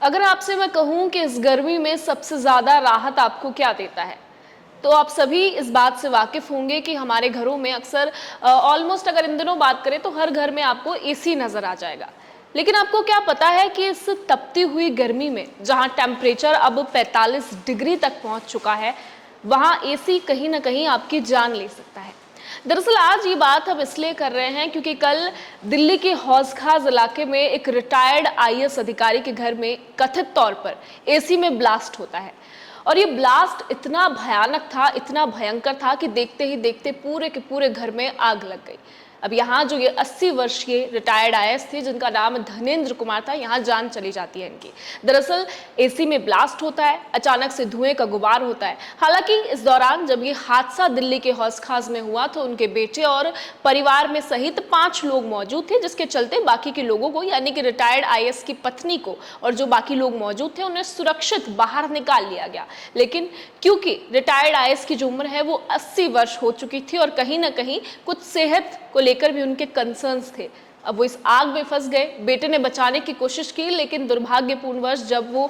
अगर आपसे मैं कहूं कि इस गर्मी में सबसे ज़्यादा राहत आपको क्या देता है, तो आप सभी इस बात से वाकिफ़ होंगे कि हमारे घरों में अक्सर ऑलमोस्ट अगर इन दिनों बात करें तो हर घर में आपको एसी नज़र आ जाएगा। लेकिन आपको क्या पता है कि इस तपती हुई गर्मी में जहां टेम्परेचर अब 45 डिग्री तक पहुंच चुका है, वहां एसी कहीं ना कहीं आपकी जान ले सकता है। दरअसल आज ये बात हम इसलिए कर रहे हैं क्योंकि कल दिल्ली के हौज खास इलाके में एक रिटायर्ड आईएएस अधिकारी के घर में कथित तौर पर एसी में ब्लास्ट होता है। और ये ब्लास्ट इतना भयानक था, इतना भयंकर था कि देखते ही देखते पूरे के पूरे घर में आग लग गई। अब यहाँ जो ये 80 वर्षीय रिटायर्ड आईएएस थे जिनका नाम धनेंद्र कुमार था, यहाँ जान चली जाती है इनकी। दरअसल एसी में ब्लास्ट होता है, अचानक से धुएं का गुबार होता है। हालांकि इस दौरान जब ये हादसा दिल्ली के हौज खास में हुआ तो उनके बेटे और परिवार में सहित 5 लोग मौजूद थे, जिसके चलते बाकी के लोगों को यानी कि रिटायर्ड आईएएस की पत्नी को और जो बाकी लोग मौजूद थे उन्हें सुरक्षित बाहर निकाल लिया गया। लेकिन क्योंकि रिटायर्ड आईएएस की जो उम्र है वो 80 वर्ष हो चुकी थी और कहीं ना कहीं कुछ सेहत को लेकर भी उनके कंसर्न्स थे, अब वो इस आग में फंस गए। बेटे ने बचाने की कोशिश की लेकिन दुर्भाग्यपूर्णवश जब वो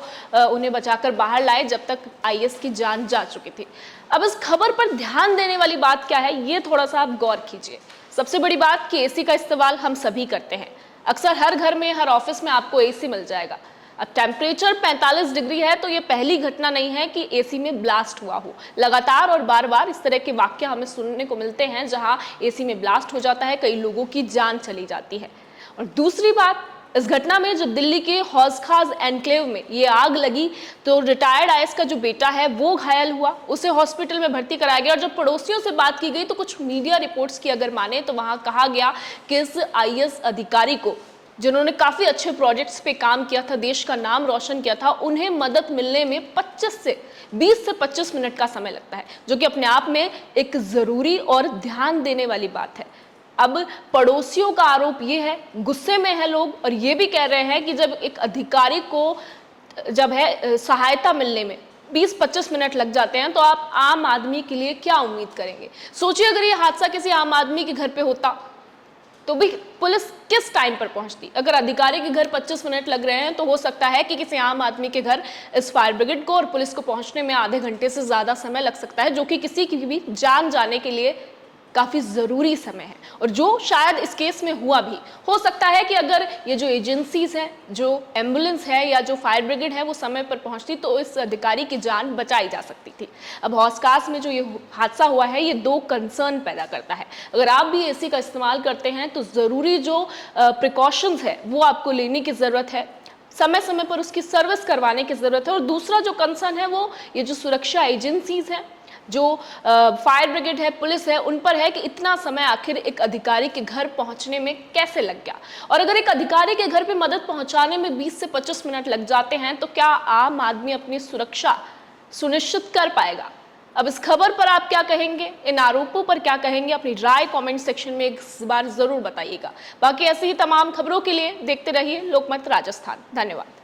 उन्हें बचाकर बाहर लाए, जब तक आईएएस की जान जा चुकी थी। अब इस खबर पर ध्यान देने वाली बात क्या है, ये थोड़ा सा आप गौर कीजिए। सबसे बड़ी बात कि एसी का इस्तेमाल हम सभी करते हैं, अक्सर हर घर में हर ऑफिस में आपको एसी मिल जाएगा। अब टेम्परेचर 45 डिग्री है तो ये पहली घटना नहीं है कि एसी में ब्लास्ट हुआ हो। लगातार और बार बार इस तरह के वाक्य हमें सुनने को मिलते हैं जहां एसी में ब्लास्ट हो जाता है, कई लोगों की जान चली जाती है। और दूसरी बात, इस घटना में जो दिल्ली के हौज खास एनक्लेव में ये आग लगी तो रिटायर्ड आईएएस का जो बेटा है वो घायल हुआ, उसे हॉस्पिटल में भर्ती कराया गया। और जब पड़ोसियों से बात की गई तो कुछ मीडिया रिपोर्ट्स की अगर माने तो वहां कहा गया कि इस आईएएस अधिकारी को, जिन्होंने काफ़ी अच्छे प्रोजेक्ट्स पे काम किया था, देश का नाम रोशन किया था, उन्हें मदद मिलने में 20 से 25 मिनट का समय लगता है, जो कि अपने आप में एक ज़रूरी और ध्यान देने वाली बात है। अब पड़ोसियों का आरोप ये है, गुस्से में है लोग और ये भी कह रहे हैं कि जब एक अधिकारी को जब है सहायता मिलने में 20-25 मिनट लग जाते हैं तो आप आम आदमी के लिए क्या उम्मीद करेंगे। सोचिए अगर ये हादसा किसी आम आदमी के घर पे होता तो भी पुलिस किस टाइम पर पहुंचती। अगर अधिकारी के घर 25 मिनट लग रहे हैं तो हो सकता है कि किसी आम आदमी के घर इस फायर ब्रिगेड को और पुलिस को पहुंचने में आधे घंटे से ज़्यादा समय लग सकता है, जो कि किसी की भी जान जाने के लिए काफ़ी ज़रूरी समय है और जो शायद इस केस में हुआ भी। हो सकता है कि अगर ये जो एजेंसीज हैं, जो एम्बुलेंस है या जो फायर ब्रिगेड है वो समय पर पहुंचती तो इस अधिकारी की जान बचाई जा सकती थी। अब हौसखास में जो ये हादसा हुआ है ये 2 कंसर्न पैदा करता है। अगर आप भी एसी का इस्तेमाल करते हैं तो ज़रूरी जो प्रिकॉशंस है वो आपको लेने की ज़रूरत है, समय समय पर उसकी सर्विस करवाने की ज़रूरत है। और दूसरा जो कंसर्न है वो ये जो सुरक्षा एजेंसीज हैं, जो फायर ब्रिगेड है, पुलिस है, उन पर है कि इतना समय आखिर एक अधिकारी के घर पहुंचने में कैसे लग गया। और अगर एक अधिकारी के घर पे मदद पहुंचाने में 20 से 25 मिनट लग जाते हैं तो क्या आम आदमी अपनी सुरक्षा सुनिश्चित कर पाएगा। अब इस खबर पर आप क्या कहेंगे, इन आरोपों पर क्या कहेंगे, अपनी राय कमेंट सेक्शन में एक बार जरूर बताइएगा। बाकी ऐसी ही तमाम खबरों के लिए देखते रहिए लोकमत राजस्थान। धन्यवाद।